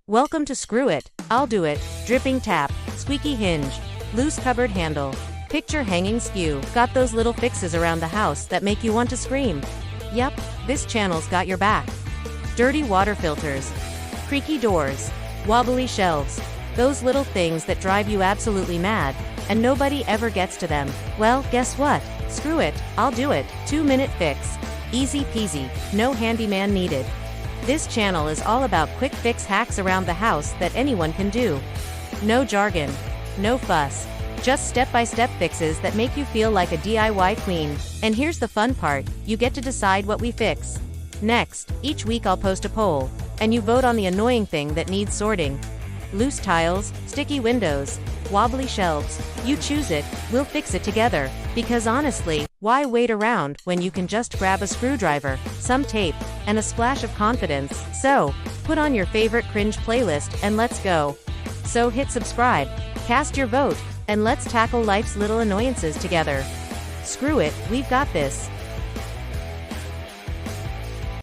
Welcome to Screw It, I'll Do It, dripping tap, squeaky hinge, loose cupboard handle, picture hanging skew. Got those little fixes around the house that make you want to scream? Yep, this channel's got your back. Dirty water filters, creaky doors, wobbly shelves, those little things that drive you absolutely mad, and nobody ever gets to them. Well, guess what? Screw it, I'll do it. 2-minute fix. Easy peasy, no handyman needed. This channel is all about quick fix hacks around the house that anyone can do. No jargon, no fuss, just step-by-step fixes that make you feel like a DIY queen. And here's the fun part, you get to decide what we fix. Next, each week I'll post a poll, and you vote on the annoying thing that needs sorting. Loose tiles, sticky windows, wobbly shelves, you choose it, we'll fix it together. Because honestly, why wait around when you can just grab a screwdriver, some tape, and a splash of confidence? So, put on your favorite cringe playlist and let's go. So hit subscribe, cast your vote, and let's tackle life's little annoyances together. Screw it, we've got this.